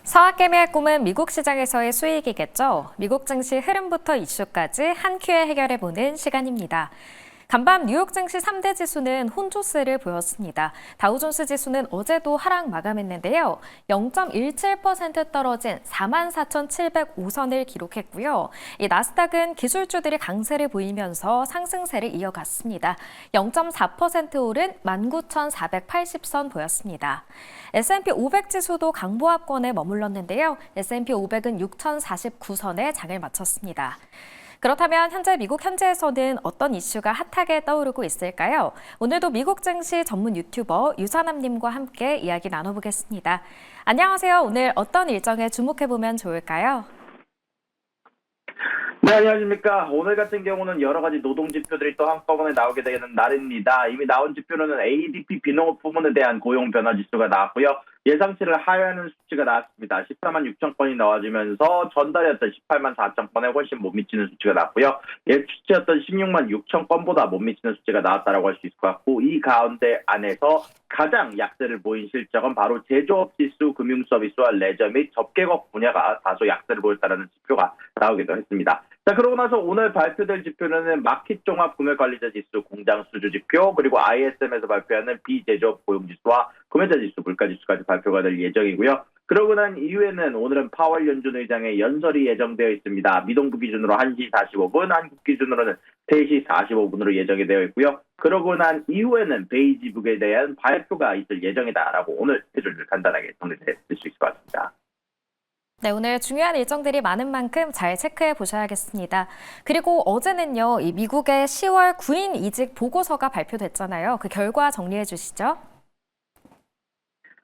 서학개미의 꿈은 미국 시장에서의 수익이겠죠. 미국 증시 흐름부터 이슈까지 한 큐에 해결해보는 시간입니다. 간밤 뉴욕 증시 3대 지수는 혼조세를 보였습니다. 다우존스 지수는 어제도 하락 마감했는데요. 0.17% 떨어진 44,705선을 기록했고요. 이 나스닥은 기술주들이 강세를 보이면서 상승세를 이어갔습니다. 0.4% 오른 19,480선 보였습니다. S&P 500 지수도 강보합권에 머물렀는데요. S&P 500은 6,049선에 장을 마쳤습니다. 그렇다면 현재 미국 현지에서는 어떤 이슈가 핫하게 떠오르고 있을까요? 오늘도 미국 증시 전문 유튜버 유산남님과 함께 이야기 나눠보겠습니다. 안녕하세요. 오늘 어떤 일정에 주목해보면 좋을까요? 네, 안녕하십니까. 오늘 같은 경우는 여러 가지 노동 지표들이 또 한꺼번에 나오게 되는 날입니다. 이미 나온 지표로는 ADP 비농업 부문에 대한 고용 변화 지수가 나왔고요. 예상치를 하회하는 수치가 나왔습니다. 14만 6천 건이 나와주면서 전달이었던 18만 4천 건에 훨씬 못 미치는 수치가 나왔고요. 예측치였던 16만 6천 건보다 못 미치는 수치가 나왔다고 할 수 있을 것 같고, 이 가운데 안에서 가장 약세를 보인 실적은 바로 제조업 지수, 금융 서비스와 레저 및 접객업 분야가 다소 약세를 보였다는 지표가 나오기도 했습니다. 자, 그러고 나서 오늘 발표될 지표는 마켓 종합 구매관리자 지수, 공장 수주 지표, 그리고 ISM에서 발표하는 비제조업 고용 지수와 구매자 지수, 물가 지수까지 발표가 될 예정이고요. 그러고 난 이후에는 오늘은 파월 연준 의장의 연설이 예정되어 있습니다. 미동부 기준으로 1시 45분, 한국 기준으로는 3시 45분으로 예정이 되어 있고요. 그러고 난 이후에는 베이지북에 대한 발표가 있을 예정이다라고 오늘 스케줄을 간단하게 정리해 드릴 수 있을 것 같습니다. 네, 오늘 중요한 일정들이 많은 만큼 잘 체크해 보셔야겠습니다. 그리고 어제는요, 이 미국의 10월 구인 이직 보고서가 발표됐잖아요. 그 결과 정리해 주시죠.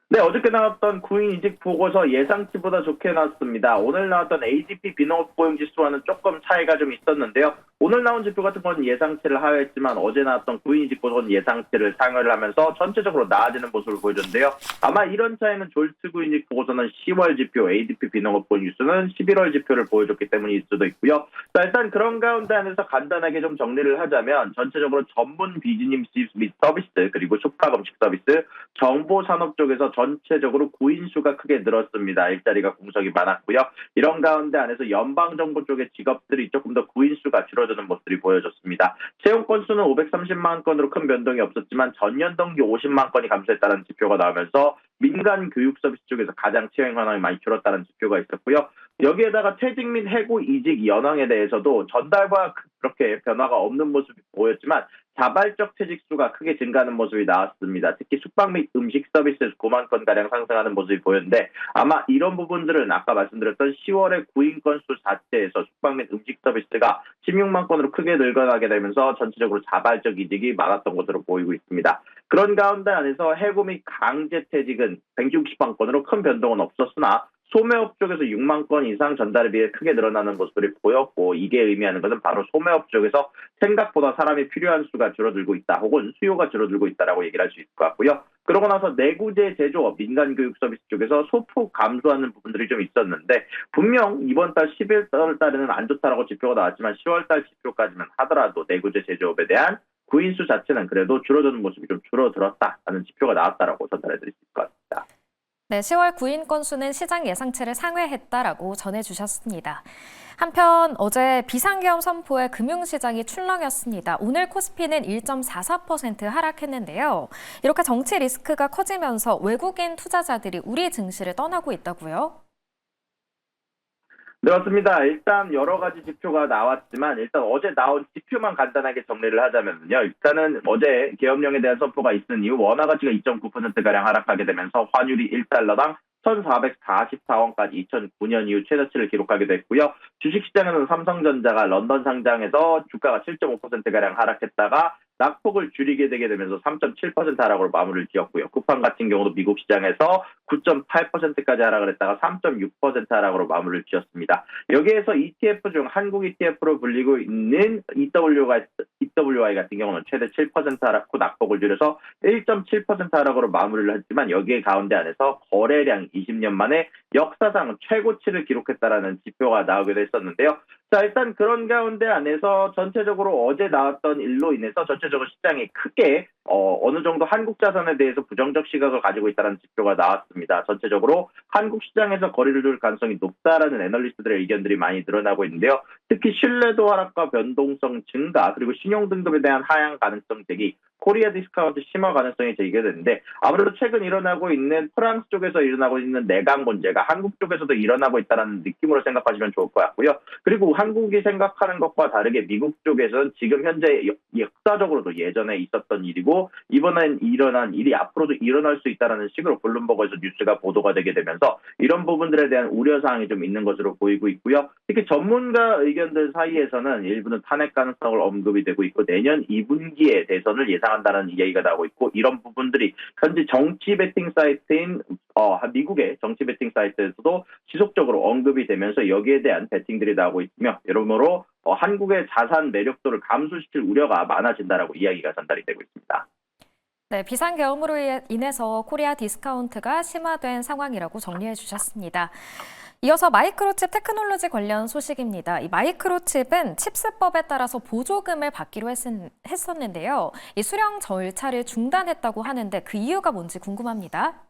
네, 어저께 나왔던 구인 이직 보고서 예상치보다 좋게 나왔습니다. 오늘 나왔던 ADP 비농업 고용 지수와는 조금 차이가 좀 있었는데요. 오늘 나온 지표 같은 건 예상치를 하회했지만 어제 나왔던 구인 이직 보고서는 예상치를 상회를 하면서 전체적으로 나아지는 모습을 보여줬는데요. 아마 이런 차이는 졸트 구인 이직 보고서는 10월 지표, ADP 비농업 고용 지수는 11월 지표를 보여줬기 때문일 수도 있고요. 자, 일단 그런 가운데 안에서 간단하게 좀 정리를 하자면 전체적으로 전문 비즈니스 및 서비스, 그리고 숙박 음식 서비스, 정보 산업 쪽에서 전체적으로 구인 수가 크게 늘었습니다. 일자리가 공석이 많았고요. 이런 가운데 안에서 연방정부 쪽의 직업들이 조금 더 구인 수가 줄어드는 모습이 보여졌습니다. 채용 건수는 530만 건으로 큰 변동이 없었지만 전년 동기 50만 건이 감소했다는 지표가 나오면서 민간 교육 서비스 쪽에서 가장 채용 현황이 많이 줄었다는 지표가 있었고요. 여기에다가 퇴직 및 해고 이직 연황에 대해서도 전달과 그렇게 변화가 없는 모습이 보였지만 자발적 퇴직 수가 크게 증가하는 모습이 나왔습니다. 특히 숙박 및 음식 서비스에서 9만 건가량 상승하는 모습이 보였는데 아마 이런 부분들은 아까 말씀드렸던 10월의 구인 건수 자체에서 숙박 및 음식 서비스가 16만 건으로 크게 늘어나게 되면서 전체적으로 자발적 이직이 많았던 것으로 보이고 있습니다. 그런 가운데 안에서 해고 및 강제 퇴직은 160만 건으로 큰 변동은 없었으나 소매업 쪽에서 6만 건 이상 전달에 비해 크게 늘어나는 모습이 보였고, 이게 의미하는 것은 바로 소매업 쪽에서 생각보다 사람이 필요한 수가 줄어들고 있다, 혹은 수요가 줄어들고 있다라고 얘기를 할 수 있을 것 같고요. 그러고 나서 내구재 제조업, 민간 교육 서비스 쪽에서 소폭 감소하는 부분들이 좀 있었는데, 분명 이번 달 11월 달에는 안 좋다라고 지표가 나왔지만 10월 달 지표까지만 하더라도 내구재 제조업에 대한 구인 수 자체는 그래도 줄어드는 모습이 좀 줄어들었다라는 지표가 나왔다라고 전달해 드릴 수 있을 것 같습니다. 네, 10월 구인 건수는 시장 예상치를 상회했다라고 전해주셨습니다. 한편 어제 비상계엄 선포에 금융시장이 출렁였습니다. 오늘 코스피는 1.44% 하락했는데요. 이렇게 정치 리스크가 커지면서 외국인 투자자들이 우리 증시를 떠나고 있다고요? 네, 맞습니다. 일단 여러 가지 지표가 나왔지만 일단 어제 나온 지표만 간단하게 정리를 하자면요. 일단은 어제 계엄령에 대한 선포가 있은 이후 원화 가치가 2.9%가량 하락하게 되면서 환율이 1달러당 1,444원까지 2009년 이후 최저치를 기록하게 됐고요. 주식시장에는 삼성전자가 런던 상장에서 주가가 7.5%가량 하락했다가 낙폭을 줄이게 되게 되면서 3.7% 하락으로 마무리를 지었고요. 쿠팡 같은 경우도 미국 시장에서 9.8%까지 하락을 했다가 3.6% 하락으로 마무리를 지었습니다. 여기에서 ETF 중 한국 ETF로 불리고 있는 EWI 같은 경우는 최대 7% 하락 후 낙폭을 줄여서 1.7% 하락으로 마무리를 했지만 여기에 가운데 안에서 거래량 20년 만에 역사상 최고치를 기록했다라는 지표가 나오기도 했었는데요. 자, 일단 그런 가운데 안에서 전체적으로 어제 나왔던 일로 인해서 전체적으로 시장이 크게 어느 정도 한국 자산에 대해서 부정적 시각을 가지고 있다는 지표가 나왔습니다. 전체적으로 한국 시장에서 거리를 둘 가능성이 높다라는 애널리스트들의 의견들이 많이 늘어나고 있는데요. 특히 신뢰도 하락과 변동성 증가 그리고 신용 등급에 대한 하향 가능성 제기, 코리아 디스카운트 심화 가능성이 제기가 되는데 아무래도 최근 일어나고 있는 프랑스 쪽에서 일어나고 있는 내각 문제가 한국 쪽에서도 일어나고 있다는 느낌으로 생각하시면 좋을 것 같고요. 그리고 한국이 생각하는 것과 다르게 미국 쪽에서는 지금 현재 역사적으로도 예전에 있었던 일이고 이번엔 일어난 일이 앞으로도 일어날 수 있다는 식으로 블룸버그에서 뉴스가 보도가 되게 되면서 이런 부분들에 대한 우려사항이 좀 있는 것으로 보이고 있고요. 특히 전문가 의견들 사이에서는 일부는 탄핵 가능성을 언급이 되고 있고 내년 2분기에 대선을 예상한다는 이야기가 나오고 있고 이런 부분들이 현재 정치 베팅 사이트인 미국의 정치 베팅 사이트에서도 지속적으로 언급이 되면서 여기에 대한 베팅들이 나오고 있으며 여러모로 한국의 자산 매력도를 감소시킬 우려가 많아진다라고 이야기가 전달이 되고 있습니다. 네, 비상계엄으로 인해서 코리아 디스카운트가 심화된 상황이라고 정리해 주셨습니다. 이어서 마이크로칩 테크놀로지 관련 소식입니다. 이 마이크로칩은 칩스법에 따라서 보조금을 받기로 했었는데요. 이 수령 절차를 중단했다고 하는데 그 이유가 뭔지 궁금합니다.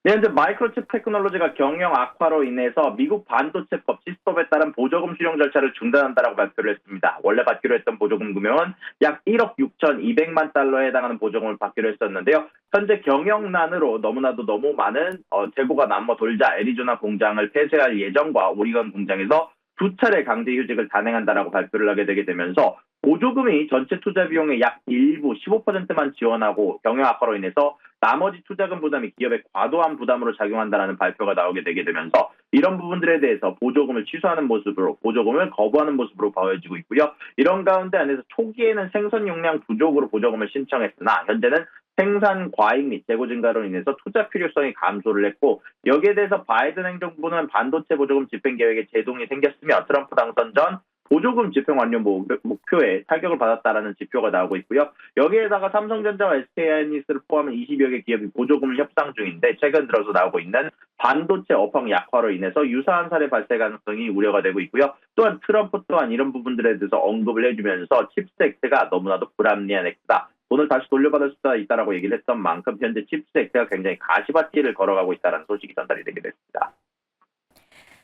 네, 현재 마이크로칩 테크놀로지가 경영 악화로 인해서 미국 반도체법 칩스법에 따른 보조금 수령 절차를 중단한다라고 발표를 했습니다. 원래 받기로 했던 보조금 금액은 약 1억 6,200만 달러에 해당하는 보조금을 받기로 했었는데요. 현재 경영난으로 너무나도 너무 많은 재고가 남아 돌자 애리조나 공장을 폐쇄할 예정과 오리건 공장에서 두 차례 강제 휴직을 단행한다라고 발표를 하게 되게 되면서 보조금이 전체 투자 비용의 약 일부 15%만 지원하고 경영 악화로 인해서 나머지 투자금 부담이 기업의 과도한 부담으로 작용한다는 발표가 나오게 되게 되면서 이런 부분들에 대해서 보조금을 취소하는 모습으로 보조금을 거부하는 모습으로 보여지고 있고요. 이런 가운데 안에서 초기에는 생산 용량 부족으로 보조금을 신청했으나 현재는 생산 과잉 및 재고 증가로 인해서 투자 필요성이 감소를 했고 여기에 대해서 바이든 행정부는 반도체 보조금 집행 계획에 제동이 생겼으며 트럼프 당선 전 보조금 집행 완료 목표에 타격을 받았다라는 지표가 나오고 있고요. 여기에다가 삼성전자와 SK하이닉스를 포함한 20여 개 기업이 보조금을 협상 중인데 최근 들어서 나오고 있는 반도체 업황 약화로 인해서 유사한 사례 발생 가능성이 우려가 되고 있고요. 또한 트럼프 또한 이런 부분들에 대해서 언급을 해주면서 칩스 액트가 너무나도 불합리한 액트다. 돈을 다시 돌려받을 수 있다라고 얘기를 했던 만큼 현재 칩스 액트가 굉장히 가시밭길을 걸어가고 있다는 소식이 전달이 되게 됐습니다.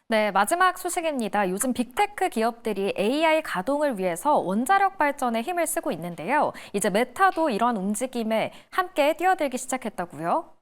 네, 마지막 소식입니다. 요즘 빅테크 기업들이 AI 가동을 위해서 원자력 발전에 힘을 쓰고 있는데요. 이제 메타도 이런 움직임에 함께 뛰어들기 시작했다고요?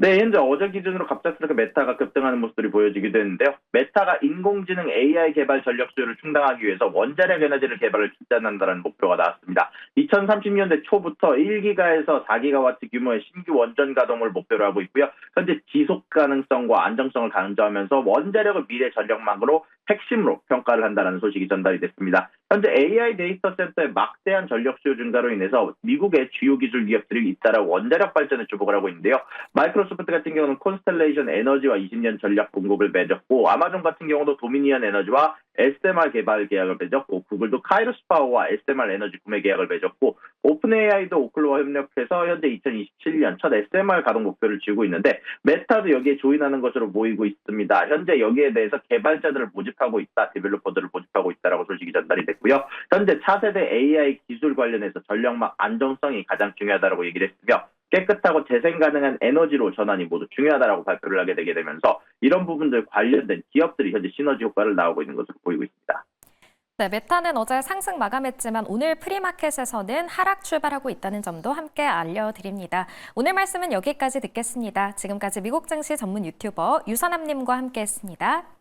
네, 현재 어제 기준으로 갑작스럽게 메타가 급등하는 모습들이 보여지기도 했는데요. 메타가 인공지능 AI 개발 전력 수요를 충당하기 위해서 원자력 에너지를 개발을 추진한다는 목표가 나왔습니다. 2030년대 초부터 1기가에서 4기가와트 규모의 신규 원전 가동을 목표로 하고 있고요. 현재 지속 가능성과 안정성을 강조하면서 원자력을 미래 전력망으로 핵심으로 평가를 한다는 소식이 전달이 됐습니다. 현재 AI 데이터 센터의 막대한 전력 수요 증가로 인해서 미국의 주요 기술 기업들이 잇따라 원자력 발전에 주목을 하고 있는데요. 마이크로소프트 같은 경우는 콘스텔레이션 에너지와 20년 전략 공급을 맺었고 아마존 같은 경우도 도미니언 에너지와 SMR 개발 계약을 맺었고 구글도 카이로스 파워와 SMR 에너지 구매 계약을 맺었고 오픈 AI도 오클로와 협력해서 현재 2027년 첫 SMR 가동 목표를 쥐고 있는데 메타도 여기에 조인하는 것으로 보이고 있습니다. 현재 여기에 대해서 개발자들을 모집하고 있다, 데벨로퍼들을 모집하고 있다라고 소식이 전달이 됐고요. 현재 차세대 AI 기술 관련해서 전력망 안정성이 가장 중요하다고 얘기를 했으며 깨끗하고 재생 가능한 에너지로 전환이 모두 중요하다라고 발표를 하게 되게 되면서 이런 부분들 관련된 기업들이 현재 시너지 효과를 나오고 있는 것으로 보이고 있습니다. 네, 메타는 어제 상승 마감했지만 오늘 프리마켓에서는 하락 출발하고 있다는 점도 함께 알려드립니다. 오늘 말씀은 여기까지 듣겠습니다. 지금까지 미국 증시 전문 유튜버 유선남님과 함께했습니다.